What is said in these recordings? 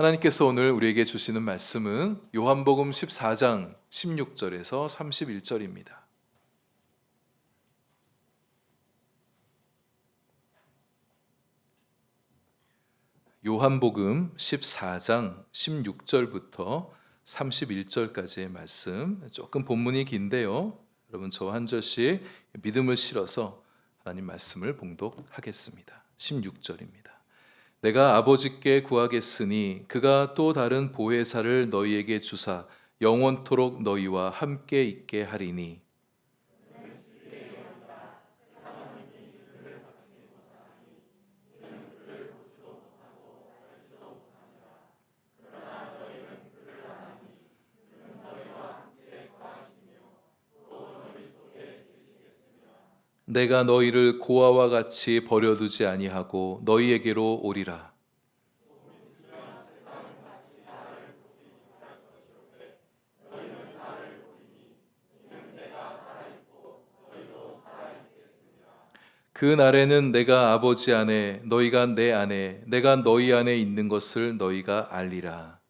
하나님께서 오늘 우리에게 주시는 말씀은 요한복음 14장 16절에서 31절입니다. 요한복음 14장 16절부터 31절까지의 말씀, 조금 본문이 긴데요. 여러분 저 한 절씩 믿음을 실어서 하나님 말씀을 봉독하겠습니다. 16절입니다. 내가 아버지께 구하겠으니 그가 또 다른 보혜사를 너희에게 주사 영원토록 너희와 함께 있게 하리니 내가 너희를 고아와 같이 버려두지 아니하고 너희에게로 오리라. 그 날에는 내가 아버지 안에 너희가 내 안에 내가 너희 안에 있는 것을 너희가 알리라.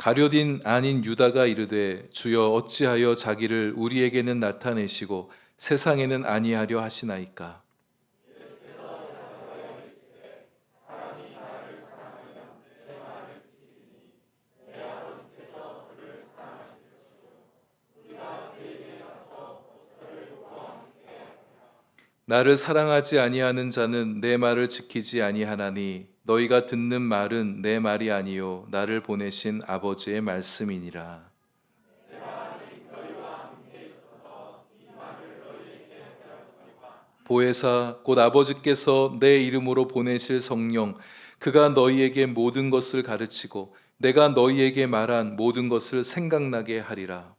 가룟 아닌 유다가 이르되 주여 어찌하여 자기를 우리에게는 나타내시고 세상에는 아니하려 하시나이까. 나를 사랑하지 아니하는 자는 내 말을 지키지 아니하나니 너희가 듣는 말은 내 말이 아니요 나를 보내신 아버지의 말씀이니라. 보혜사 곧 아버지께서 내 이름으로 보내실 성령 그가 너희에게 모든 것을 가르치고 내가 너희에게 말한 모든 것을 생각나게 하리라.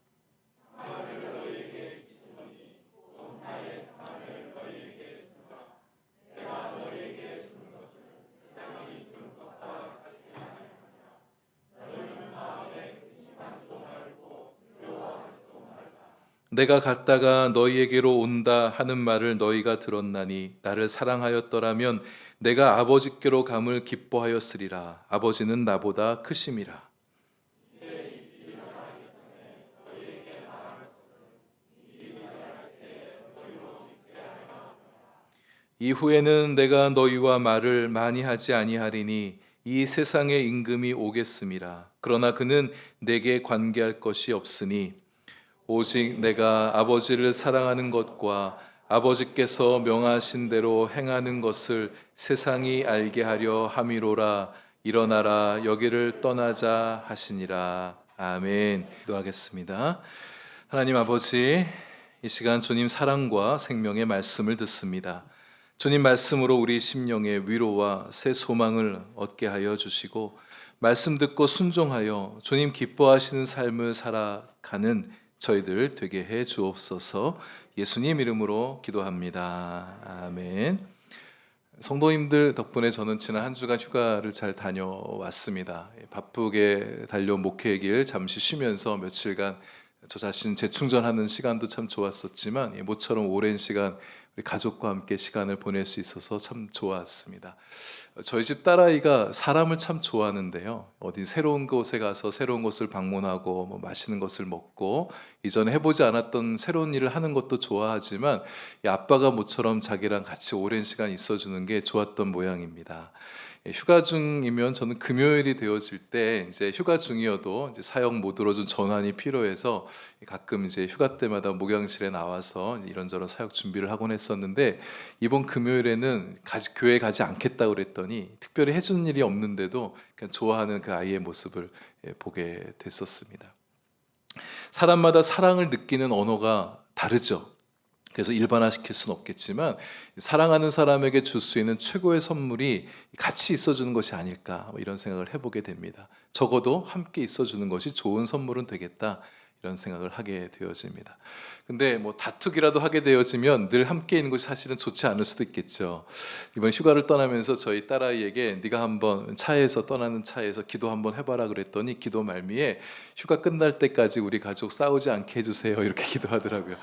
내가 갔다가 너희에게로 온다 하는 말을 너희가 들었나니 나를 사랑하였더라면 내가 아버지께로 감을 기뻐하였으리라. 아버지는 나보다 크심이라. 이후에는 내가 너희와 말을 많이 하지 아니하리니 이 세상의 임금이 오겠음이라. 그러나 그는 내게 관계할 것이 없으니 오직 내가 아버지를 사랑하는 것과 아버지께서 명하신 대로 행하는 것을 세상이 알게 하려 함이로라. 일어나라 여기를 떠나자 하시니라. 아멘. 기도하겠습니다. 하나님 아버지, 이 시간 주님 사랑과 생명의 말씀을 듣습니다. 주님 말씀으로 우리 심령의 위로와 새 소망을 얻게 하여 주시고 말씀 듣고 순종하여 주님 기뻐하시는 삶을 살아가는 저희들 되게 해 주옵소서. 예수님 이름으로 기도합니다. 아멘. 성도님들 덕분에 저는 지난 한 주간 휴가를 잘 다녀왔습니다. 바쁘게 달려온 목회의 길 잠시 쉬면서 며칠간 저 자신 재충전하는 시간도 참 좋았었지만 모처럼 오랜 시간 우리 가족과 함께 시간을 보낼 수 있어서 참 좋았습니다. 저희 집 딸아이가 사람을 참 좋아하는데요. 어디 새로운 곳에 가서 새로운 곳을 방문하고 뭐 맛있는 것을 먹고 이전에 해보지 않았던 새로운 일을 하는 것도 좋아하지만 이 아빠가 모처럼 자기랑 같이 오랜 시간 있어주는 게 좋았던 모양입니다. 휴가 중이면 저는 금요일이 되어질 때 이제 휴가 중이어도 이제 사역 모드로 좀 전환이 필요해서 가끔 이제 휴가 때마다 목양실에 나와서 이런저런 사역 준비를 하곤 했었는데 이번 금요일에는 교회 가지 않겠다고 그랬더니 특별히 해주는 일이 없는데도 그냥 좋아하는 그 아이의 모습을 보게 됐었습니다. 사람마다 사랑을 느끼는 언어가 다르죠. 그래서 일반화시킬 수는 없겠지만 사랑하는 사람에게 줄 수 있는 최고의 선물이 같이 있어주는 것이 아닐까 이런 생각을 해보게 됩니다. 적어도 함께 있어주는 것이 좋은 선물은 되겠다 이런 생각을 하게 되어집니다. 근데 뭐 다투기라도 하게 되어지면 늘 함께 있는 것이 사실은 좋지 않을 수도 있겠죠. 이번 휴가를 떠나면서 저희 딸아이에게 네가 한번 떠나는 차에서 기도 한번 해봐라 그랬더니 기도 말미에 휴가 끝날 때까지 우리 가족 싸우지 않게 해주세요 이렇게 기도하더라고요.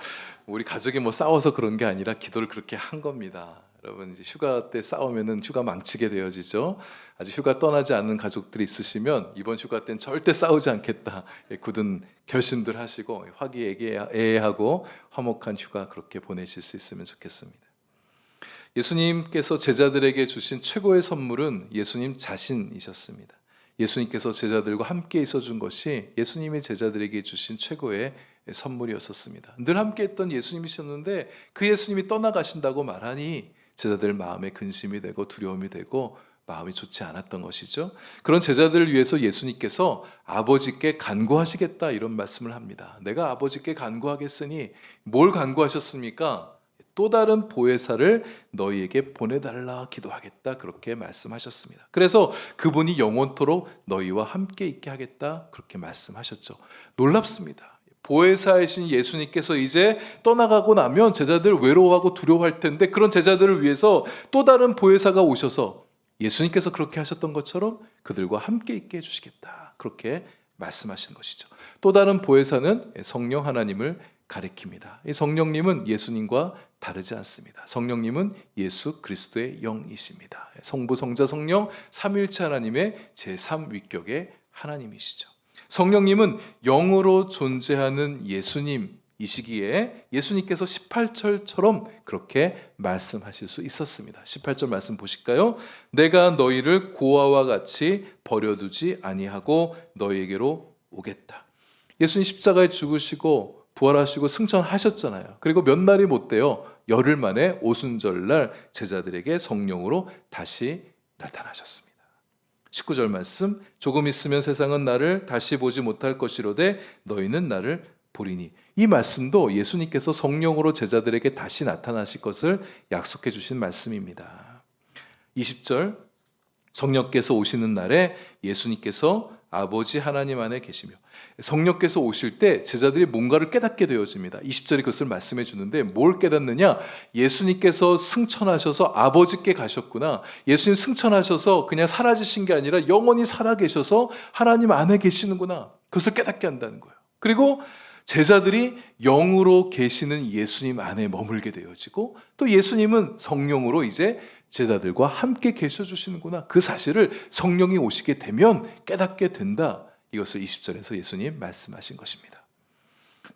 우리 가족이 뭐 싸워서 그런 게 아니라 기도를 그렇게 한 겁니다. 여러분 이제 휴가 때 싸우면은 휴가 망치게 되어지죠. 아직 휴가 떠나지 않는 가족들이 있으시면 이번 휴가 때는 절대 싸우지 않겠다 굳은 결심들 하시고 화기애애하고 화목한 휴가 그렇게 보내실 수 있으면 좋겠습니다. 예수님께서 제자들에게 주신 최고의 선물은 예수님 자신이셨습니다. 예수님께서 제자들과 함께 있어준 것이 예수님이 제자들에게 주신 최고의 선물이었었습니다. 늘 함께 했던 예수님이셨는데 그 예수님이 떠나가신다고 말하니 제자들 마음에 근심이 되고 두려움이 되고 마음이 좋지 않았던 것이죠. 그런 제자들을 위해서 예수님께서 아버지께 간구하시겠다 이런 말씀을 합니다. 내가 아버지께 간구하겠으니 뭘 간구하셨습니까? 또 다른 보혜사를 너희에게 보내달라 기도하겠다 그렇게 말씀하셨습니다. 그래서 그분이 영원토록 너희와 함께 있게 하겠다 그렇게 말씀하셨죠. 놀랍습니다. 보혜사이신 예수님께서 이제 떠나가고 나면 제자들 외로워하고 두려워할 텐데 그런 제자들을 위해서 또 다른 보혜사가 오셔서 예수님께서 그렇게 하셨던 것처럼 그들과 함께 있게 해주시겠다 그렇게 말씀하신 것이죠. 또 다른 보혜사는 성령 하나님을 가리킵니다. 이 성령님은 예수님과 다르지 않습니다. 성령님은 예수 그리스도의 영이십니다. 성부, 성자, 성령 삼위일체 하나님의 제3위격의 하나님이시죠. 성령님은 영으로 존재하는 예수님이시기에 예수님께서 18절처럼 그렇게 말씀하실 수 있었습니다. 18절 말씀 보실까요? 내가 너희를 고아와 같이 버려두지 아니하고 너희에게로 오겠다. 예수님 십자가에 죽으시고 부활하시고 승천하셨잖아요. 그리고 몇 날이 못 돼요. 열흘 만에 오순절날 제자들에게 성령으로 다시 나타나셨습니다. 19절 말씀 조금 있으면 세상은 나를 다시 보지 못할 것이로되 너희는 나를 보리니 이 말씀도 예수님께서 성령으로 제자들에게 다시 나타나실 것을 약속해 주신 말씀입니다. 20절 성령께서 오시는 날에 예수님께서 아버지 하나님 안에 계시며 성령께서 오실 때 제자들이 뭔가를 깨닫게 되어집니다. 20절이 그것을 말씀해 주는데 뭘 깨닫느냐? 예수님께서 승천하셔서 아버지께 가셨구나. 예수님 승천하셔서 그냥 사라지신 게 아니라 영원히 살아계셔서 하나님 안에 계시는구나. 그것을 깨닫게 한다는 거예요. 그리고 제자들이 영으로 계시는 예수님 안에 머물게 되어지고 또 예수님은 성령으로 이제 제자들과 함께 계셔 주시는구나. 그 사실을 성령이 오시게 되면 깨닫게 된다. 이것을 20절에서 예수님 말씀하신 것입니다.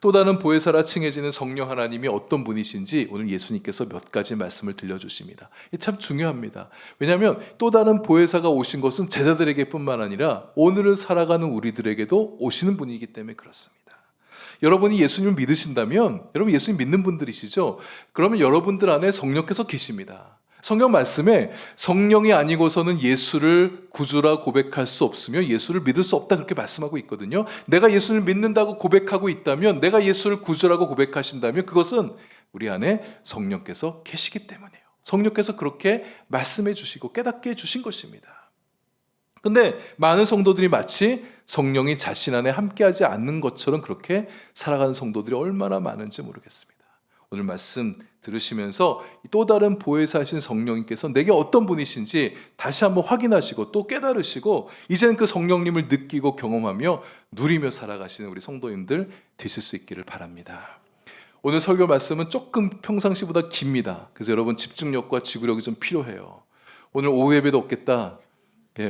또 다른 보혜사라 칭해지는 성령 하나님이 어떤 분이신지 오늘 예수님께서 몇 가지 말씀을 들려주십니다. 참 중요합니다. 왜냐하면 또 다른 보혜사가 오신 것은 제자들에게 뿐만 아니라 오늘을 살아가는 우리들에게도 오시는 분이기 때문에 그렇습니다. 여러분이 예수님을 믿으신다면 여러분 예수님 믿는 분들이시죠? 그러면 여러분들 안에 성령께서 계십니다. 성경 말씀에 성령이 아니고서는 예수를 구주라 고백할 수 없으며 예수를 믿을 수 없다 그렇게 말씀하고 있거든요. 내가 예수를 믿는다고 고백하고 있다면 내가 예수를 구주라고 고백하신다면 그것은 우리 안에 성령께서 계시기 때문이에요. 성령께서 그렇게 말씀해 주시고 깨닫게 해 주신 것입니다. 근데 많은 성도들이 마치 성령이 자신 안에 함께하지 않는 것처럼 그렇게 살아가는 성도들이 얼마나 많은지 모르겠습니다. 오늘 말씀 들으시면서 또 다른 보혜사이신 성령님께서 내게 어떤 분이신지 다시 한번 확인하시고 또 깨달으시고 이제는 그 성령님을 느끼고 경험하며 누리며 살아가시는 우리 성도님들 되실 수 있기를 바랍니다. 오늘 설교 말씀은 조금 평상시보다 깁니다. 그래서 여러분 집중력과 지구력이 좀 필요해요. 오늘 오후 예배도 없겠다.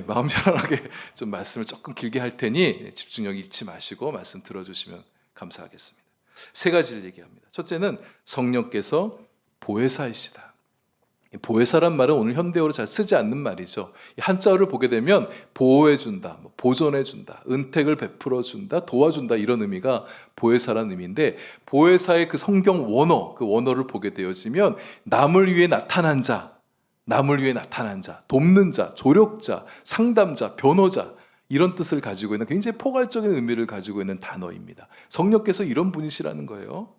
마음 편안하게 좀 말씀을 조금 길게 할 테니 집중력 잃지 마시고 말씀 들어주시면 감사하겠습니다. 세 가지를 얘기합니다. 첫째는 성령께서 보혜사이시다. 보혜사란 말은 오늘 현대어로 잘 쓰지 않는 말이죠. 한자어를 보게 되면 보호해준다, 보존해준다, 은택을 베풀어준다, 도와준다 이런 의미가 보혜사라는 의미인데 보혜사의 그 성경 원어, 그 원어를 보게 되어지면 남을 위해 나타난 자, 돕는 자, 조력자, 상담자, 변호자 이런 뜻을 가지고 있는 굉장히 포괄적인 의미를 가지고 있는 단어입니다. 성령께서 이런 분이시라는 거예요.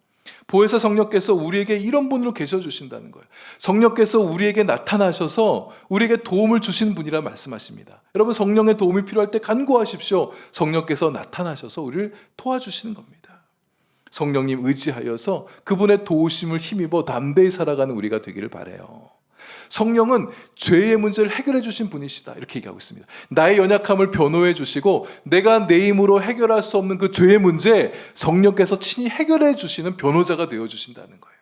보혜사 성령께서 우리에게 이런 분으로 계셔 주신다는 거예요. 성령께서 우리에게 나타나셔서 우리에게 도움을 주시는 분이라 말씀하십니다. 여러분 성령의 도움이 필요할 때 간구하십시오. 성령께서 나타나셔서 우리를 도와주시는 겁니다. 성령님 의지하여서 그분의 도우심을 힘입어 담대히 살아가는 우리가 되기를 바라요. 성령은 죄의 문제를 해결해 주신 분이시다, 이렇게 얘기하고 있습니다. 나의 연약함을 변호해 주시고 내가 내 힘으로 해결할 수 없는 그 죄의 문제, 성령께서 친히 해결해 주시는 변호자가 되어 주신다는 거예요.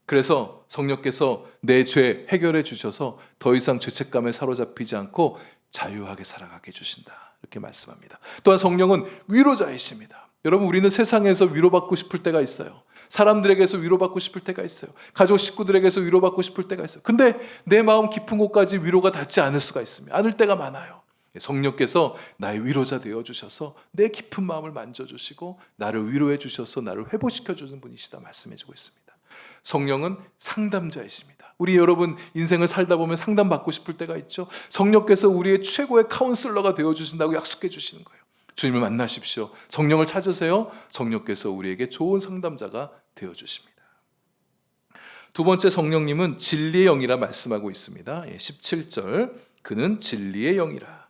그래서 성령께서 내 죄 해결해 주셔서 더 이상 죄책감에 사로잡히지 않고 자유하게 살아가게 해주신다, 이렇게 말씀합니다. 또한 성령은 위로자이십니다. 여러분, 우리는 세상에서 위로받고 싶을 때가 있어요. 사람들에게서 위로받고 싶을 때가 있어요. 가족 식구들에게서 위로받고 싶을 때가 있어요. 근데 내 마음 깊은 곳까지 위로가 닿지 않을 수가 있습니다. 않을 때가 많아요. 성령께서 나의 위로자 되어주셔서 내 깊은 마음을 만져주시고 나를 위로해 주셔서 나를 회복시켜 주는 분이시다 말씀해주고 있습니다. 성령은 상담자이십니다. 우리 여러분 인생을 살다 보면 상담받고 싶을 때가 있죠. 성령께서 우리의 최고의 카운슬러가 되어주신다고 약속해 주시는 거예요. 주님을 만나십시오. 성령을 찾으세요. 성령께서 우리에게 좋은 상담자가 되어주십니다. 두 번째, 성령님은 진리의 영이라 말씀하고 있습니다. 17절, 그는 진리의 영이라.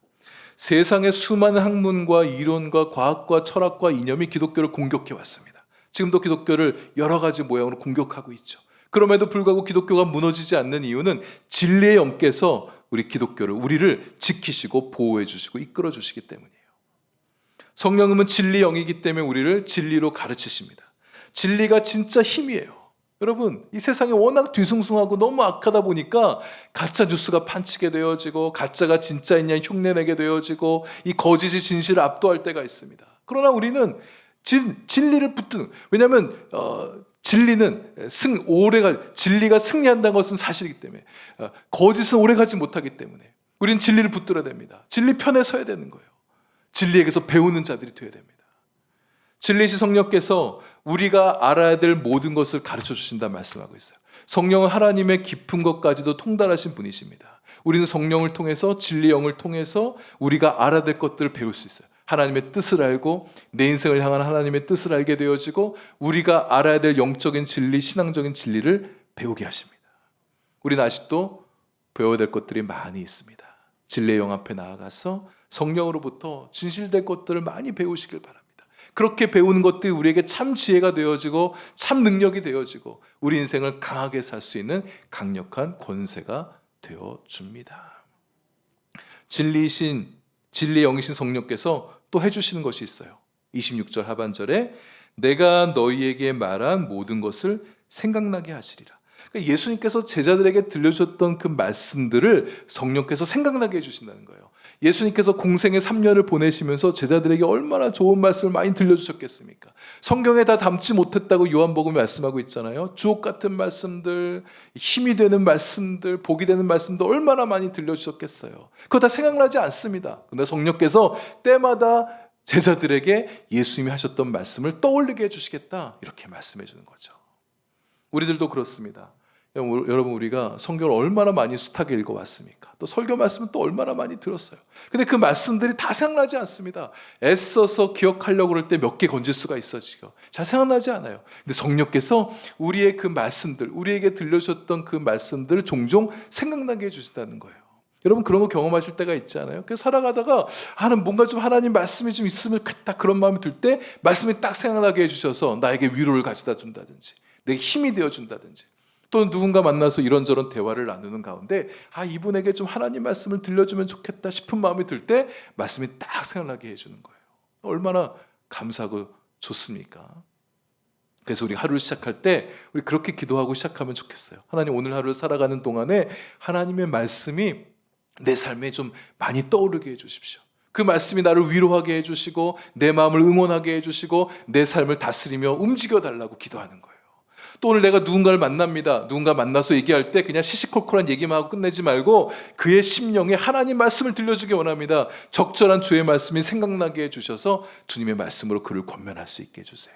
세상의 수많은 학문과 이론과 과학과 철학과 이념이 기독교를 공격해 왔습니다. 지금도 기독교를 여러 가지 모양으로 공격하고 있죠. 그럼에도 불구하고 기독교가 무너지지 않는 이유는 진리의 영께서 우리를 지키시고 보호해 주시고 이끌어 주시기 때문이에요. 성령님은 진리의 영이기 때문에 우리를 진리로 가르치십니다. 진리가 진짜 힘이에요. 여러분, 이 세상이 워낙 뒤숭숭하고 너무 악하다 보니까 가짜 뉴스가 판치게 되어지고 가짜가 진짜인 양 흉내내게 되어지고 이 거짓이 진실을 압도할 때가 있습니다. 그러나 우리는 진리를 붙드는, 왜냐하면 진리가 승리한다는 것은 사실이기 때문에, 거짓은 오래가지 못하기 때문에 우리는 진리를 붙들어야 됩니다. 진리 편에 서야 되는 거예요. 진리에게서 배우는 자들이 되어야 됩니다. 진리이신 성령께서 우리가 알아야 될 모든 것을 가르쳐 주신다 말씀하고 있어요. 성령은 하나님의 깊은 것까지도 통달하신 분이십니다. 우리는 성령을 통해서, 진리 영을 통해서 우리가 알아야 될 것들을 배울 수 있어요. 하나님의 뜻을 알고 내 인생을 향한 하나님의 뜻을 알게 되어지고 우리가 알아야 될 영적인 진리, 신앙적인 진리를 배우게 하십니다. 우리는 아직도 배워야 될 것들이 많이 있습니다. 진리의 영 앞에 나아가서 성령으로부터 진실된 것들을 많이 배우시길 바랍니다. 그렇게 배우는 것들이 우리에게 참 지혜가 되어지고 참 능력이 되어지고 우리 인생을 강하게 살 수 있는 강력한 권세가 되어줍니다. 진리의 영이신 성령께서 또 해주시는 것이 있어요. 26절 하반절에 내가 너희에게 말한 모든 것을 생각나게 하시리라. 그러니까 예수님께서 제자들에게 들려주셨던 그 말씀들을 성령께서 생각나게 해주신다는 거예요. 예수님께서 공생의 3년을 보내시면서 제자들에게 얼마나 좋은 말씀을 많이 들려주셨겠습니까? 성경에 다 담지 못했다고 요한복음이 말씀하고 있잖아요. 주옥 같은 말씀들, 힘이 되는 말씀들, 복이 되는 말씀도 얼마나 많이 들려주셨겠어요. 그거 다 생각나지 않습니다. 그런데 성령께서 때마다 제자들에게 예수님이 하셨던 말씀을 떠올리게 해주시겠다, 이렇게 말씀해 주는 거죠. 우리들도 그렇습니다. 여러분, 우리가 성경을 얼마나 많이 숱하게 읽어왔습니까? 또 설교 말씀은 또 얼마나 많이 들었어요. 근데 그 말씀들이 다 생각나지 않습니다. 애써서 기억하려고 그럴 때 몇 개 건질 수가 있어 지금. 잘 생각나지 않아요. 근데 성령께서 우리의 그 말씀들, 우리에게 들려주셨던 그 말씀들을 종종 생각나게 해주신다는 거예요. 여러분, 그런 거 경험하실 때가 있지 않아요? 그래서 살아가다가 뭔가 좀 하나님 말씀이 좀 있으면 좋겠다, 그런 마음이 들 때 말씀이 딱 생각나게 해주셔서 나에게 위로를 가져다 준다든지 내게 힘이 되어준다든지, 또 누군가 만나서 이런저런 대화를 나누는 가운데 이분에게 좀 하나님 말씀을 들려주면 좋겠다 싶은 마음이 들 때 말씀이 딱 생각나게 해주는 거예요. 얼마나 감사하고 좋습니까? 그래서 우리 하루를 시작할 때 우리 그렇게 기도하고 시작하면 좋겠어요. 하나님, 오늘 하루를 살아가는 동안에 하나님의 말씀이 내 삶에 좀 많이 떠오르게 해주십시오. 그 말씀이 나를 위로하게 해주시고 내 마음을 응원하게 해주시고 내 삶을 다스리며 움직여달라고 기도하는 거예요. 또 오늘 내가 누군가를 만납니다. 누군가 만나서 얘기할 때 그냥 시시콜콜한 얘기만 하고 끝내지 말고 그의 심령에 하나님 말씀을 들려주기 원합니다. 적절한 주의 말씀이 생각나게 해주셔서 주님의 말씀으로 그를 권면할 수 있게 해주세요.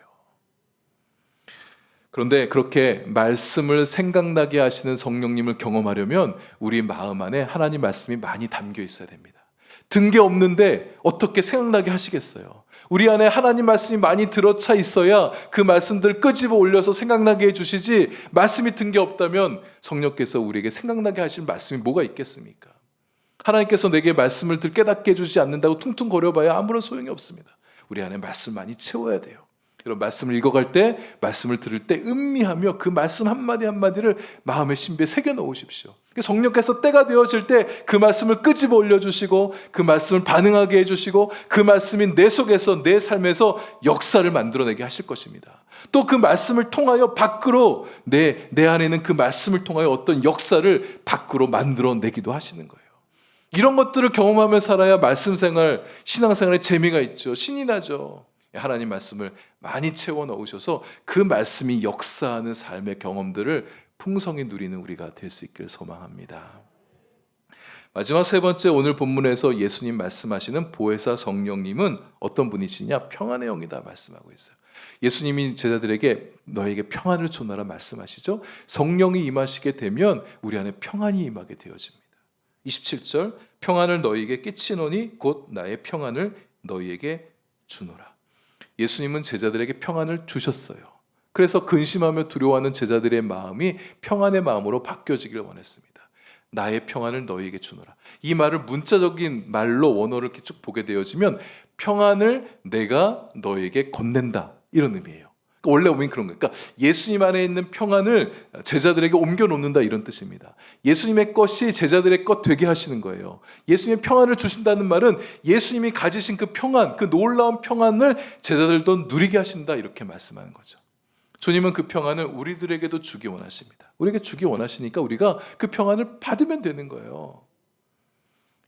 그런데 그렇게 말씀을 생각나게 하시는 성령님을 경험하려면 우리 마음 안에 하나님 말씀이 많이 담겨 있어야 됩니다. 든 게 없는데 어떻게 생각나게 하시겠어요? 우리 안에 하나님 말씀이 많이 들어차 있어야 그 말씀들을 끄집어 올려서 생각나게 해주시지, 말씀이 든 게 없다면 성령께서 우리에게 생각나게 하실 말씀이 뭐가 있겠습니까? 하나님께서 내게 말씀을 깨닫게 해주지 않는다고 퉁퉁거려봐야 아무런 소용이 없습니다. 우리 안에 말씀 많이 채워야 돼요. 이런 말씀을 읽어갈 때, 말씀을 들을 때 음미하며 그 말씀 한마디 한마디를 마음의 신비에 새겨 넣으십시오. 성령께서 때가 되어질 때 그 말씀을 끄집어 올려주시고 그 말씀을 반응하게 해주시고 그 말씀이 내 속에서 내 삶에서 역사를 만들어내게 하실 것입니다. 또 그 말씀을 통하여 밖으로 내 안에 있는 그 말씀을 통하여 어떤 역사를 밖으로 만들어내기도 하시는 거예요. 이런 것들을 경험하며 살아야 말씀 생활, 신앙생활에 재미가 있죠. 신이 나죠. 하나님 말씀을 많이 채워 넣으셔서 그 말씀이 역사하는 삶의 경험들을 풍성히 누리는 우리가 될 수 있기를 소망합니다. 마지막 세 번째, 오늘 본문에서 예수님 말씀하시는 보혜사 성령님은 어떤 분이시냐? 평안의 영이다 말씀하고 있어요. 예수님이 제자들에게 너에게 평안을 주노라 말씀하시죠. 성령이 임하시게 되면 우리 안에 평안이 임하게 되어집니다. 27절, 평안을 너희에게 끼치노니 곧 나의 평안을 너희에게 주노라. 예수님은 제자들에게 평안을 주셨어요. 그래서 근심하며 두려워하는 제자들의 마음이 평안의 마음으로 바뀌어지기를 원했습니다. 나의 평안을 너희에게 주노라. 이 말을 문자적인 말로 원어를 이렇게 쭉 보게 되어지면 평안을 내가 너희에게 건넨다, 이런 의미예요. 그러니까 원래 의미는 그런 거예요. 그러니까 예수님 안에 있는 평안을 제자들에게 옮겨놓는다, 이런 뜻입니다. 예수님의 것이 제자들의 것 되게 하시는 거예요. 예수님의 평안을 주신다는 말은 예수님이 가지신 그 평안, 그 놀라운 평안을 제자들도 누리게 하신다, 이렇게 말씀하는 거죠. 주님은 그 평안을 우리들에게도 주기 원하십니다. 우리에게 주기 원하시니까 우리가 그 평안을 받으면 되는 거예요.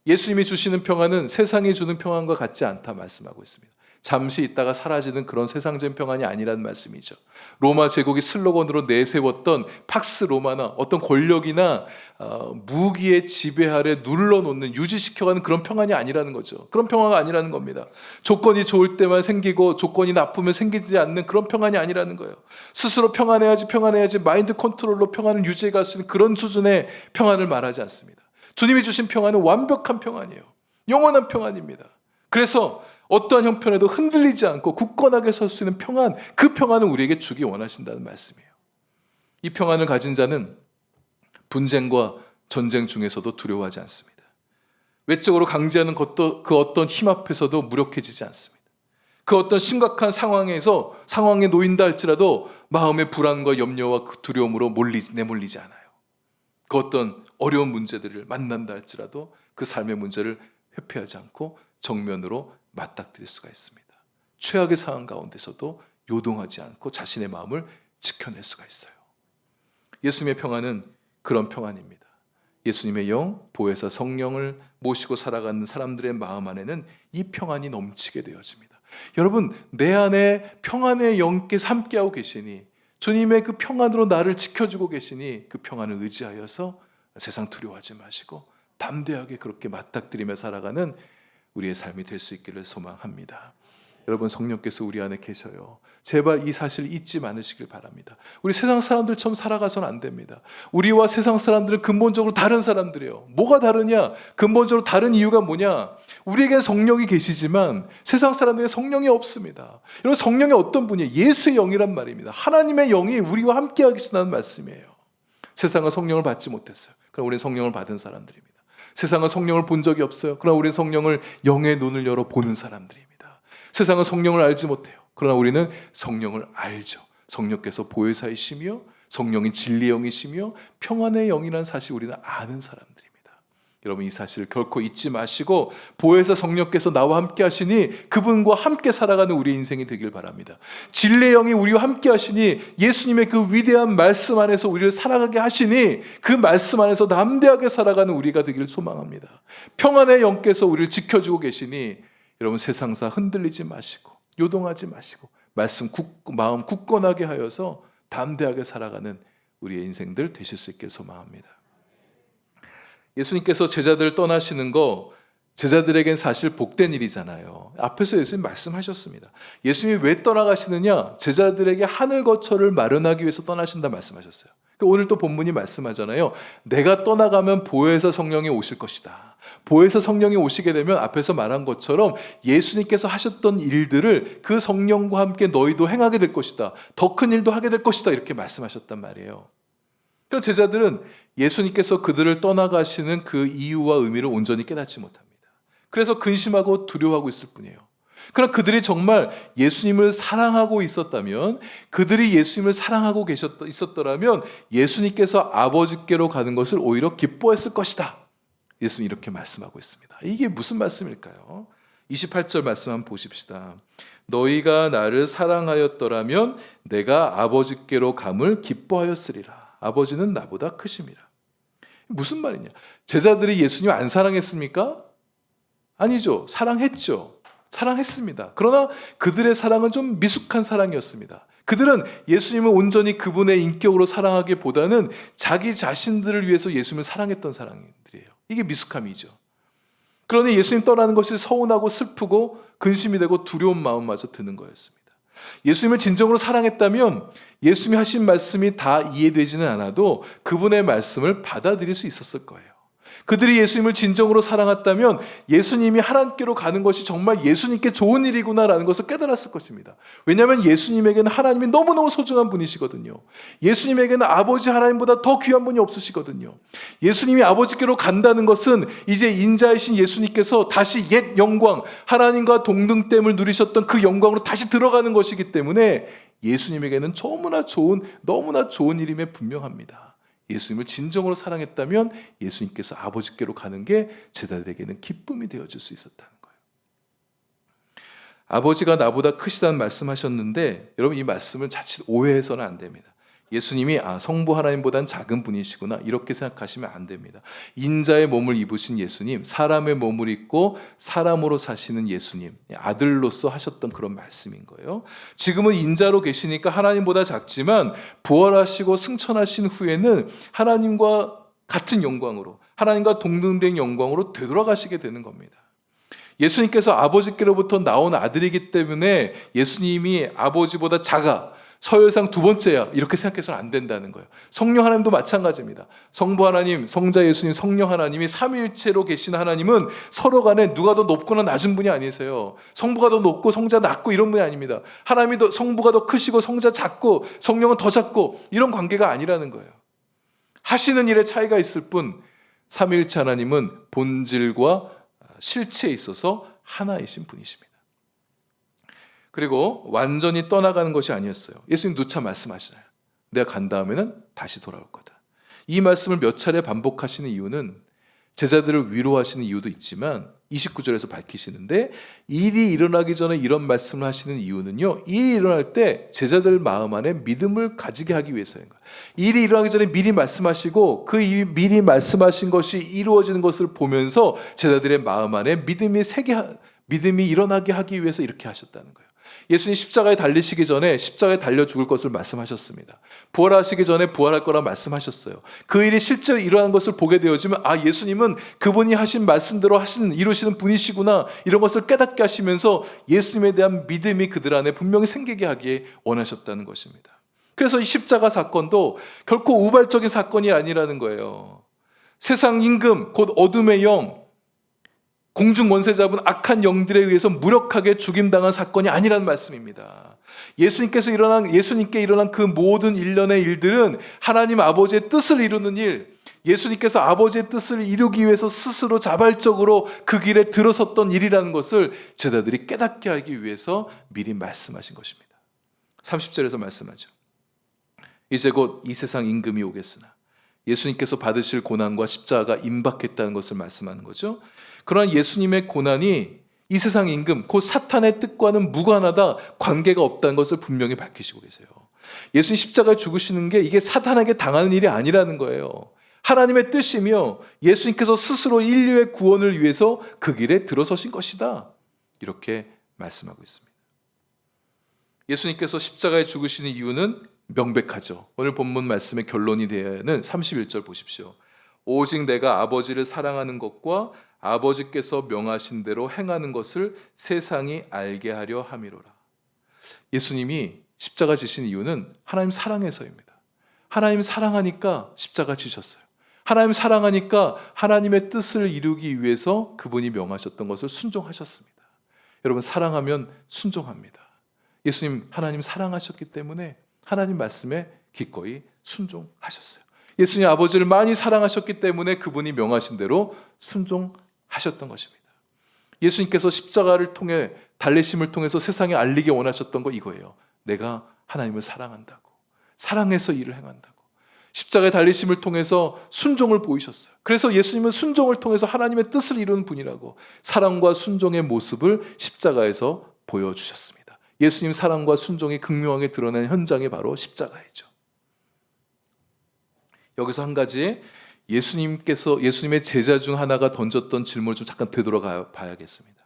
예수님이 주시는 평안은 세상이 주는 평안과 같지 않다 말씀하고 있습니다. 잠시 있다가 사라지는 그런 세상적인 평안이 아니라는 말씀이죠. 로마 제국이 슬로건으로 내세웠던 팍스 로마나 어떤 권력이나 무기의 지배 아래 눌러놓는, 유지시켜가는 그런 평안이 아니라는 거죠. 그런 평화가 아니라는 겁니다. 조건이 좋을 때만 생기고 조건이 나쁘면 생기지 않는 그런 평안이 아니라는 거예요. 스스로 평안해야지 마인드 컨트롤로 평안을 유지해 갈 수 있는 그런 수준의 평안을 말하지 않습니다. 주님이 주신 평안은 완벽한 평안이에요. 영원한 평안입니다. 그래서 어떠한 형편에도 흔들리지 않고 굳건하게 설 수 있는 평안, 그 평안을 우리에게 주기 원하신다는 말씀이에요. 이 평안을 가진 자는 분쟁과 전쟁 중에서도 두려워하지 않습니다. 외적으로 강제하는 그 어떤 힘 앞에서도 무력해지지 않습니다. 그 어떤 심각한 상황에 놓인다 할지라도 마음의 불안과 염려와 그 두려움으로 내몰리지 않아요. 그 어떤 어려운 문제들을 만난다 할지라도 그 삶의 문제를 회피하지 않고 정면으로 맞닥뜨릴 수가 있습니다. 최악의 상황 가운데서도 요동하지 않고 자신의 마음을 지켜낼 수가 있어요. 예수님의 평안은 그런 평안입니다. 예수님의 영, 보혜사 성령을 모시고 살아가는 사람들의 마음 안에는 이 평안이 넘치게 되어집니다. 여러분, 내 안에 평안의 영께서 함께하고 계시니, 주님의 그 평안으로 나를 지켜주고 계시니 그 평안을 의지하여서 세상 두려워하지 마시고 담대하게 그렇게 맞닥뜨리며 살아가는 우리의 삶이 될 수 있기를 소망합니다. 여러분, 성령께서 우리 안에 계셔요. 제발 이 사실 잊지 않으시길 바랍니다. 우리 세상 사람들처럼 살아가서는 안 됩니다. 우리와 세상 사람들은 근본적으로 다른 사람들이에요. 뭐가 다르냐? 근본적으로 다른 이유가 뭐냐? 우리에게 성령이 계시지만 세상 사람들에게 성령이 없습니다. 여러분, 성령이 어떤 분이에요? 예수의 영이란 말입니다. 하나님의 영이 우리와 함께 하시다는 말씀이에요. 세상은 성령을 받지 못했어요. 그럼 우리는 성령을 받은 사람들입니다. 세상은 성령을 본 적이 없어요. 그러나 우리는 성령을 영의 눈을 열어 보는 사람들입니다. 세상은 성령을 알지 못해요. 그러나 우리는 성령을 알죠. 성령께서 보혜사이시며 성령이 진리의 영이시며 평안의 영이라는 사실 우리는 아는 사람들입니다. 여러분, 이 사실을 결코 잊지 마시고 보혜사 성령께서 나와 함께 하시니 그분과 함께 살아가는 우리 인생이 되길 바랍니다. 진리의 영이 우리와 함께 하시니 예수님의 그 위대한 말씀 안에서 우리를 살아가게 하시니 그 말씀 안에서 담대하게 살아가는 우리가 되기를 소망합니다. 평안의 영께서 우리를 지켜주고 계시니 여러분, 세상사 흔들리지 마시고 요동하지 마시고 마음 굳건하게 하여서 담대하게 살아가는 우리의 인생들 되실 수 있게 소망합니다. 예수님께서 제자들을 떠나시는 거 제자들에겐 사실 복된 일이잖아요. 앞에서 예수님 말씀하셨습니다. 예수님이 왜 떠나가시느냐? 제자들에게 하늘 거처를 마련하기 위해서 떠나신다 말씀하셨어요. 오늘 또 본문이 말씀하잖아요. 내가 떠나가면 보혜사 성령이 오실 것이다. 보혜사 성령이 오시게 되면 앞에서 말한 것처럼 예수님께서 하셨던 일들을 그 성령과 함께 너희도 행하게 될 것이다. 더 큰 일도 하게 될 것이다. 이렇게 말씀하셨단 말이에요. 그럼 제자들은 예수님께서 그들을 떠나가시는 그 이유와 의미를 온전히 깨닫지 못합니다. 그래서 근심하고 두려워하고 있을 뿐이에요. 그러나 그들이 정말 예수님을 사랑하고 있었다면, 그들이 예수님을 사랑하고 있었더라면 예수님께서 아버지께로 가는 것을 오히려 기뻐했을 것이다. 예수님 이렇게 말씀하고 있습니다. 이게 무슨 말씀일까요? 28절 말씀 한번 보십시다. 너희가 나를 사랑하였더라면 내가 아버지께로 감을 기뻐하였으리라. 아버지는 나보다 크심이라. 무슨 말이냐? 제자들이 예수님 안 사랑했습니까? 아니죠. 사랑했죠. 사랑했습니다. 그러나 그들의 사랑은 좀 미숙한 사랑이었습니다. 그들은 예수님을 온전히 그분의 인격으로 사랑하기보다는 자기 자신들을 위해서 예수님을 사랑했던 사람들이에요. 이게 미숙함이죠. 그러니 예수님 떠나는 것이 서운하고 슬프고 근심이 되고 두려운 마음마저 드는 거였습니다. 예수님을 진정으로 사랑했다면 예수님이 하신 말씀이 다 이해되지는 않아도 그분의 말씀을 받아들일 수 있었을 거예요. 그들이 예수님을 진정으로 사랑했다면 예수님이 하나님께로 가는 것이 정말 예수님께 좋은 일이구나라는 것을 깨달았을 것입니다. 왜냐하면 예수님에게는 하나님이 너무너무 소중한 분이시거든요. 예수님에게는 아버지 하나님보다 더 귀한 분이 없으시거든요. 예수님이 아버지께로 간다는 것은 이제 인자이신 예수님께서 다시 옛 영광, 하나님과 동등됨을 누리셨던 그 영광으로 다시 들어가는 것이기 때문에 예수님에게는 너무나 좋은 일임에 분명합니다. 예수님을 진정으로 사랑했다면 예수님께서 아버지께로 가는 게 제자들에게는 기쁨이 되어줄 수 있었다는 거예요. 아버지가 나보다 크시다는 말씀하셨는데 여러분 이 말씀을 자칫 오해해서는 안 됩니다. 예수님이 성부 하나님보다는 작은 분이시구나 이렇게 생각하시면 안 됩니다. 인자의 몸을 입으신 예수님, 사람의 몸을 입고 사람으로 사시는 예수님, 아들로서 하셨던 그런 말씀인 거예요. 지금은 인자로 계시니까 하나님보다 작지만 부활하시고 승천하신 후에는 하나님과 같은 영광으로, 하나님과 동등된 영광으로 되돌아가시게 되는 겁니다. 예수님께서 아버지께로부터 나온 아들이기 때문에 예수님이 아버지보다 작아 서열상 두 번째야 이렇게 생각해서는 안 된다는 거예요. 성령 하나님도 마찬가지입니다. 성부 하나님, 성자 예수님, 성령 하나님이 삼위일체로 계신 하나님은 서로 간에 누가 더 높거나 낮은 분이 아니세요. 성부가 더 높고 성자가 낮고 이런 분이 아닙니다. 하나님이 성부가 더 크시고 성자 작고 성령은 더 작고 이런 관계가 아니라는 거예요. 하시는 일에 차이가 있을 뿐 삼위일체 하나님은 본질과 실체에 있어서 하나이신 분이십니다. 그리고 완전히 떠나가는 것이 아니었어요. 예수님 누차 말씀하시나요? 내가 간 다음에는 다시 돌아올 거다. 이 말씀을 몇 차례 반복하시는 이유는 제자들을 위로하시는 이유도 있지만 29절에서 밝히시는데 일이 일어나기 전에 이런 말씀을 하시는 이유는요. 일이 일어날 때 제자들 마음 안에 믿음을 가지게 하기 위해서인 거예요. 일이 일어나기 전에 미리 말씀하시고 그 미리 말씀하신 것이 이루어지는 것을 보면서 제자들의 마음 안에 믿음이 일어나게 하기 위해서 이렇게 하셨다는 거예요. 예수님 십자가에 달리시기 전에 십자가에 달려 죽을 것을 말씀하셨습니다. 부활하시기 전에 부활할 거라 말씀하셨어요. 그 일이 실제로 일어난 것을 보게 되어지면 예수님은 그분이 하신 말씀대로 이루시는 분이시구나 이런 것을 깨닫게 하시면서 예수님에 대한 믿음이 그들 안에 분명히 생기게 하기에 원하셨다는 것입니다. 그래서 이 십자가 사건도 결코 우발적인 사건이 아니라는 거예요. 세상 임금 곧 어둠의 영, 공중 원세 잡은 악한 영들에 의해서 무력하게 죽임당한 사건이 아니라는 말씀입니다. 예수님께 일어난 그 모든 일련의 일들은 하나님 아버지의 뜻을 이루는 일, 예수님께서 아버지의 뜻을 이루기 위해서 스스로 자발적으로 그 길에 들어섰던 일이라는 것을 제자들이 깨닫게 하기 위해서 미리 말씀하신 것입니다. 30절에서 말씀하죠. 이제 곧 이 세상 임금이 오겠으나 예수님께서 받으실 고난과 십자가가 임박했다는 것을 말씀하는 거죠. 그러나 예수님의 고난이 이 세상 임금, 곧 사탄의 뜻과는 무관하다, 관계가 없다는 것을 분명히 밝히시고 계세요. 예수님 십자가에 죽으시는 게 이게 사탄에게 당하는 일이 아니라는 거예요. 하나님의 뜻이며 예수님께서 스스로 인류의 구원을 위해서 그 길에 들어서신 것이다. 이렇게 말씀하고 있습니다. 예수님께서 십자가에 죽으시는 이유는 명백하죠. 오늘 본문 말씀의 결론이 되는 31절 보십시오. 오직 내가 아버지를 사랑하는 것과 아버지께서 명하신 대로 행하는 것을 세상이 알게 하려 함이로라. 예수님이 십자가 지신 이유는 하나님 사랑해서입니다. 하나님 사랑하니까 십자가 지셨어요. 하나님 사랑하니까 하나님의 뜻을 이루기 위해서 그분이 명하셨던 것을 순종하셨습니다. 여러분 사랑하면 순종합니다. 예수님 하나님 사랑하셨기 때문에 하나님 말씀에 기꺼이 순종하셨어요. 예수님 아버지를 많이 사랑하셨기 때문에 그분이 명하신 대로 순종하셨던 것입니다. 예수님께서 십자가를 통해 달리심을 통해서 세상에 알리게 원하셨던 거 이거예요. 내가 하나님을 사랑한다고. 사랑해서 일을 행한다고. 십자가의 달리심을 통해서 순종을 보이셨어요. 그래서 예수님은 순종을 통해서 하나님의 뜻을 이루는 분이라고 사랑과 순종의 모습을 십자가에서 보여주셨습니다. 예수님 사랑과 순종이 극명하게 드러낸 현장이 바로 십자가이죠. 여기서 한 가지 예수님의 제자 중 하나가 던졌던 질문을 좀 잠깐 되돌아가 봐야겠습니다.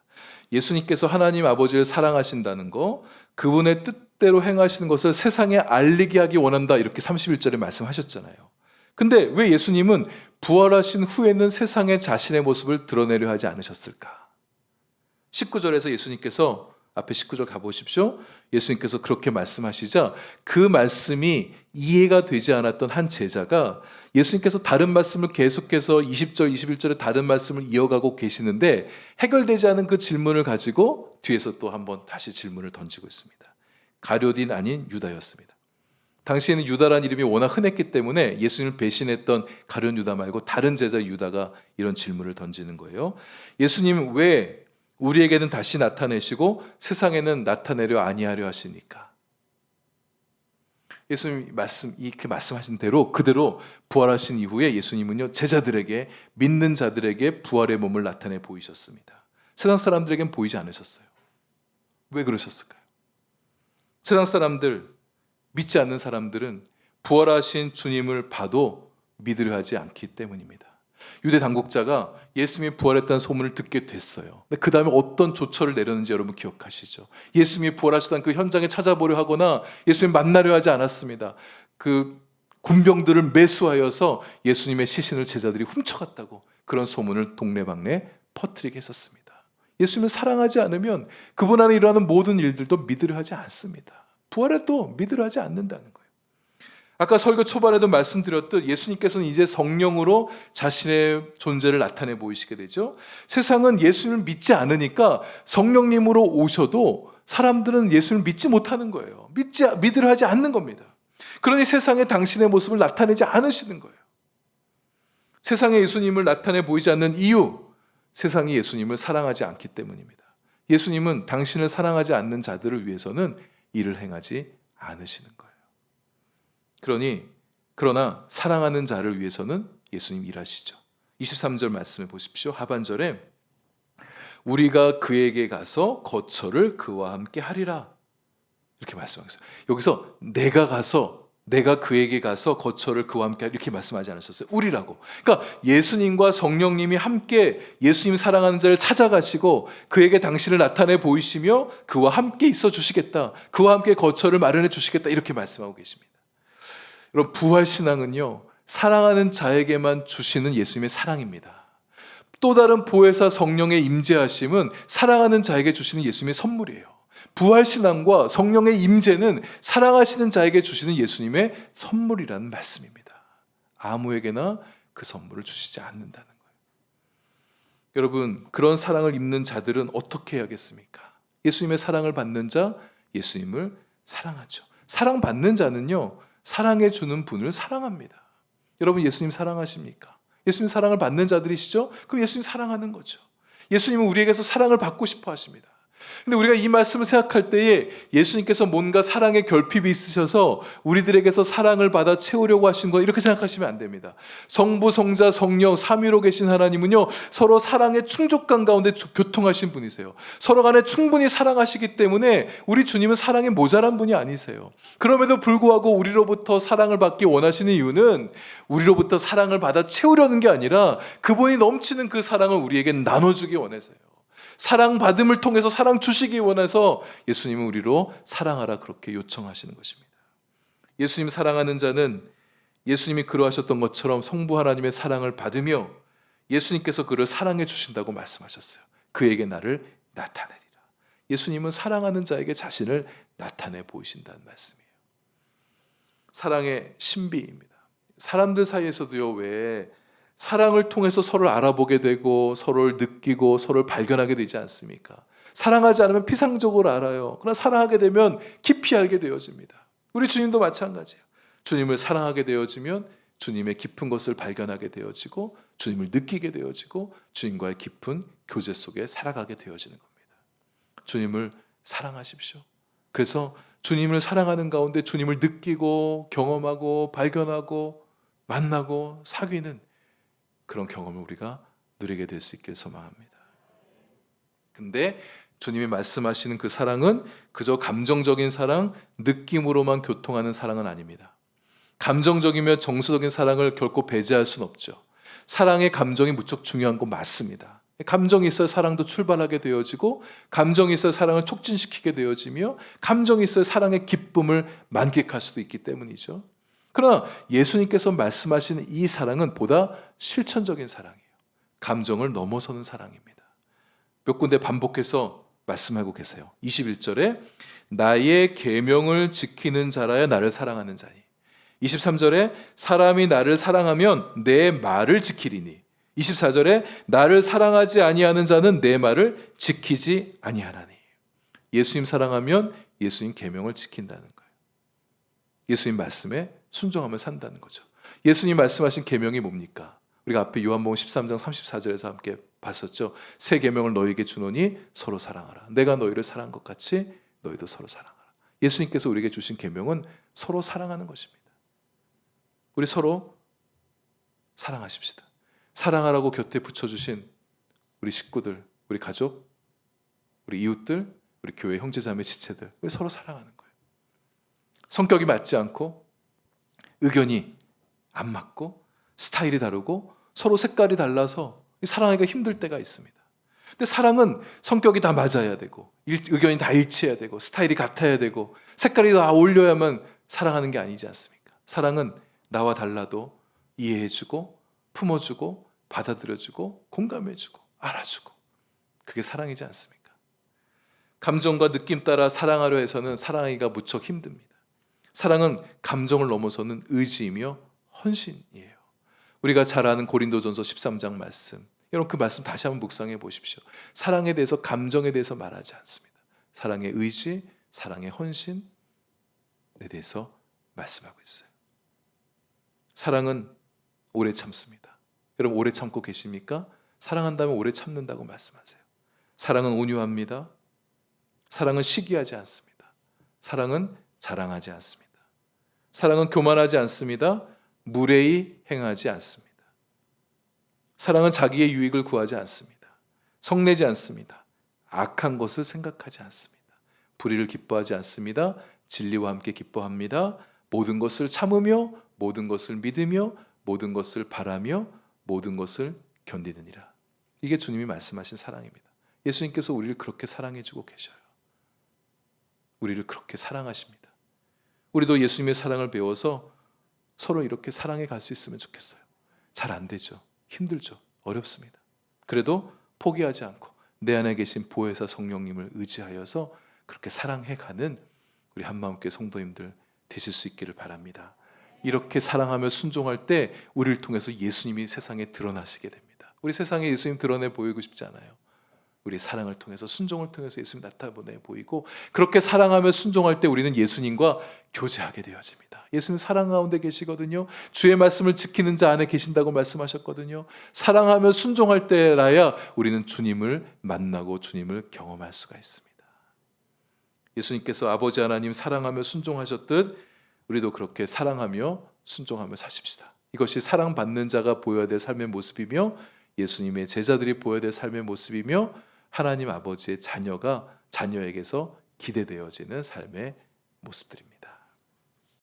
예수님께서 하나님 아버지를 사랑하신다는 거, 그분의 뜻대로 행하시는 것을 세상에 알리게 하기 원한다, 이렇게 31절에 말씀하셨잖아요. 근데 왜 예수님은 부활하신 후에는 세상에 자신의 모습을 드러내려 하지 않으셨을까? 19절에서 예수님께서, 앞에 19절 가보십시오. 예수님께서 그렇게 말씀하시자 그 말씀이 이해가 되지 않았던 한 제자가 예수님께서 다른 말씀을 계속해서 20절, 21절에 다른 말씀을 이어가고 계시는데 해결되지 않은 그 질문을 가지고 뒤에서 또 한번 다시 질문을 던지고 있습니다. 가룟 아닌 유다였습니다. 당시에는 유다라는 이름이 워낙 흔했기 때문에 예수님을 배신했던 가룟 유다 말고 다른 제자 유다가 이런 질문을 던지는 거예요. 예수님 왜 우리에게는 다시 나타내시고 세상에는 나타내려 아니하려 하시니까? 예수님이 이렇게 말씀하신 대로 그대로 부활하신 이후에 예수님은요, 제자들에게, 믿는 자들에게 부활의 몸을 나타내 보이셨습니다. 세상 사람들에겐 보이지 않으셨어요. 왜 그러셨을까요? 세상 사람들, 믿지 않는 사람들은 부활하신 주님을 봐도 믿으려 하지 않기 때문입니다. 유대 당국자가 예수님이 부활했다는 소문을 듣게 됐어요. 근데 그 다음에 어떤 조처를 내렸는지 여러분 기억하시죠? 예수님이 부활하셨다는 그 현장에 찾아보려 하거나 예수님 만나려 하지 않았습니다. 그 군병들을 매수하여서 예수님의 시신을 제자들이 훔쳐갔다고 그런 소문을 동네방네 퍼뜨리게 했었습니다. 예수님을 사랑하지 않으면 그분 안에 일어나는 모든 일들도 믿으려 하지 않습니다. 부활해도 믿으려 하지 않는다는 거예요. 아까 설교 초반에도 말씀드렸듯 예수님께서는 이제 성령으로 자신의 존재를 나타내 보이시게 되죠. 세상은 예수님을 믿지 않으니까 성령님으로 오셔도 사람들은 예수님을 믿지 못하는 거예요. 믿으려 하지 않는 겁니다. 그러니 세상에 당신의 모습을 나타내지 않으시는 거예요. 세상에 예수님을 나타내 보이지 않는 이유, 세상이 예수님을 사랑하지 않기 때문입니다. 예수님은 당신을 사랑하지 않는 자들을 위해서는 일을 행하지 않으시는 거예요. 그러나 사랑하는 자를 위해서는 예수님 일하시죠. 23절 말씀해 보십시오. 하반절에 우리가 그에게 가서 거처를 그와 함께 하리라, 이렇게 말씀하셨어요. 여기서 내가 그에게 가서 거처를 그와 함께 하리라, 이렇게 말씀하지 않으셨어요. 우리라고. 그러니까 예수님과 성령님이 함께 예수님 사랑하는 자를 찾아가시고 그에게 당신을 나타내 보이시며 그와 함께 있어 주시겠다, 그와 함께 거처를 마련해 주시겠다, 이렇게 말씀하고 계십니다. 여러분, 부활신앙은요, 사랑하는 자에게만 주시는 예수님의 사랑입니다. 또 다른 보혜사 성령의 임재하심은 사랑하는 자에게 주시는 예수님의 선물이에요. 부활신앙과 성령의 임재는 사랑하시는 자에게 주시는 예수님의 선물이라는 말씀입니다. 아무에게나 그 선물을 주시지 않는다는 거예요. 여러분, 그런 사랑을 입는 자들은 어떻게 해야겠습니까? 예수님의 사랑을 받는 자, 예수님을 사랑하죠. 사랑받는 자는요, 사랑해 주는 분을 사랑합니다. 여러분, 예수님 사랑하십니까? 예수님 사랑을 받는 자들이시죠? 그럼 예수님 사랑하는 거죠. 예수님은 우리에게서 사랑을 받고 싶어 하십니다. 근데 우리가 이 말씀을 생각할 때에 예수님께서 뭔가 사랑의 결핍이 있으셔서 우리들에게서 사랑을 받아 채우려고 하신 거, 이렇게 생각하시면 안 됩니다. 성부, 성자, 성령 삼위로 계신 하나님은요, 서로 사랑의 충족감 가운데 교통하신 분이세요. 서로 간에 충분히 사랑하시기 때문에 우리 주님은 사랑이 모자란 분이 아니세요. 그럼에도 불구하고 우리로부터 사랑을 받기 원하시는 이유는 우리로부터 사랑을 받아 채우려는 게 아니라 그분이 넘치는 그 사랑을 우리에게 나눠주기 원해서요. 사랑받음을 통해서 사랑 주시기 원해서 예수님은 우리로 사랑하라, 그렇게 요청하시는 것입니다. 예수님 사랑하는 자는 예수님이 그러하셨던 것처럼 성부 하나님의 사랑을 받으며 예수님께서 그를 사랑해 주신다고 말씀하셨어요. 그에게 나를 나타내리라. 예수님은 사랑하는 자에게 자신을 나타내 보이신다는 말씀이에요. 사랑의 신비입니다. 사람들 사이에서도요, 왜 사랑을 통해서 서로를 알아보게 되고 서로를 느끼고 서로를 발견하게 되지 않습니까? 사랑하지 않으면 피상적으로 알아요. 그러나 사랑하게 되면 깊이 알게 되어집니다. 우리 주님도 마찬가지예요. 주님을 사랑하게 되어지면 주님의 깊은 것을 발견하게 되어지고 주님을 느끼게 되어지고 주님과의 깊은 교제 속에 살아가게 되어지는 겁니다. 주님을 사랑하십시오. 그래서 주님을 사랑하는 가운데 주님을 느끼고 경험하고 발견하고 만나고 사귀는 그런 경험을 우리가 누리게 될 수 있길 소망합니다. 근데 주님이 말씀하시는 그 사랑은 그저 감정적인 사랑, 느낌으로만 교통하는 사랑은 아닙니다. 감정적이며 정서적인 사랑을 결코 배제할 수는 없죠. 사랑의 감정이 무척 중요한 건 맞습니다. 감정이 있어야 사랑도 출발하게 되어지고 감정이 있어야 사랑을 촉진시키게 되어지며 감정이 있어야 사랑의 기쁨을 만끽할 수도 있기 때문이죠. 그러나 예수님께서 말씀하시는 이 사랑은 보다 실천적인 사랑이에요. 감정을 넘어서는 사랑입니다. 몇 군데 반복해서 말씀하고 계세요. 21절에 나의 계명을 지키는 자라야 나를 사랑하는 자니, 23절에 사람이 나를 사랑하면 내 말을 지키리니, 24절에 나를 사랑하지 아니하는 자는 내 말을 지키지 아니하나니. 예수님 사랑하면 예수님 계명을 지킨다는 거예요. 예수님 말씀에 순종하며 산다는 거죠. 예수님 말씀하신 계명이 뭡니까? 우리가 앞에 요한복음 13장 34절에서 함께 봤었죠. 새 계명을 너희에게 주노니 서로 사랑하라. 내가 너희를 사랑한 것 같이 너희도 서로 사랑하라. 예수님께서 우리에게 주신 계명은 서로 사랑하는 것입니다. 우리 서로 사랑하십시다. 사랑하라고 곁에 붙여주신 우리 식구들, 우리 가족, 우리 이웃들, 우리 교회 형제자매 지체들, 우리 서로 사랑하는 거예요. 성격이 맞지 않고 의견이 안 맞고 스타일이 다르고 서로 색깔이 달라서 사랑하기가 힘들 때가 있습니다. 근데 사랑은 성격이 다 맞아야 되고 의견이 다 일치해야 되고 스타일이 같아야 되고 색깔이 다 어울려야만 사랑하는 게 아니지 않습니까? 사랑은 나와 달라도 이해해주고 품어주고 받아들여주고 공감해주고 알아주고, 그게 사랑이지 않습니까? 감정과 느낌 따라 사랑하려 해서는 사랑하기가 무척 힘듭니다. 사랑은 감정을 넘어서는 의지이며 헌신이에요. 우리가 잘 아는 고린도전서 13장 말씀, 여러분 그 말씀 다시 한번 묵상해 보십시오. 사랑에 대해서, 감정에 대해서 말하지 않습니다. 사랑의 의지, 사랑의 헌신에 대해서 말씀하고 있어요. 사랑은 오래 참습니다. 여러분 오래 참고 계십니까? 사랑한다면 오래 참는다고 말씀하세요. 사랑은 온유합니다. 사랑은 시기하지 않습니다. 사랑은 자랑하지 않습니다. 사랑은 교만하지 않습니다. 무례히 행하지 않습니다. 사랑은 자기의 유익을 구하지 않습니다. 성내지 않습니다. 악한 것을 생각하지 않습니다. 불의를 기뻐하지 않습니다. 진리와 함께 기뻐합니다. 모든 것을 참으며 모든 것을 믿으며 모든 것을 바라며 모든 것을 견디느니라. 이게 주님이 말씀하신 사랑입니다. 예수님께서 우리를 그렇게 사랑해주고 계셔요. 우리를 그렇게 사랑하십니다. 우리도 예수님의 사랑을 배워서 서로 이렇게 사랑해 갈 수 있으면 좋겠어요. 잘 안 되죠. 힘들죠. 어렵습니다. 그래도 포기하지 않고 내 안에 계신 보혜사 성령님을 의지하여서 그렇게 사랑해 가는 우리 한마음교회 성도님들 되실 수 있기를 바랍니다. 이렇게 사랑하며 순종할 때 우리를 통해서 예수님이 세상에 드러나시게 됩니다. 우리 세상에 예수님 드러내 보이고 싶지 않아요. 우리 사랑을 통해서, 순종을 통해서 예수님 나타내 보이고, 그렇게 사랑하며 순종할 때 우리는 예수님과 교제하게 되어집니다. 예수님 사랑 가운데 계시거든요. 주의 말씀을 지키는 자 안에 계신다고 말씀하셨거든요. 사랑하며 순종할 때라야 우리는 주님을 만나고 주님을 경험할 수가 있습니다. 예수님께서 아버지 하나님 사랑하며 순종하셨듯 우리도 그렇게 사랑하며 순종하며 사십시다. 이것이 사랑받는 자가 보여야 될 삶의 모습이며 예수님의 제자들이 보여야 될 삶의 모습이며 하나님 아버지의 자녀가 자녀에게서 기대되어지는 삶의 모습들입니다.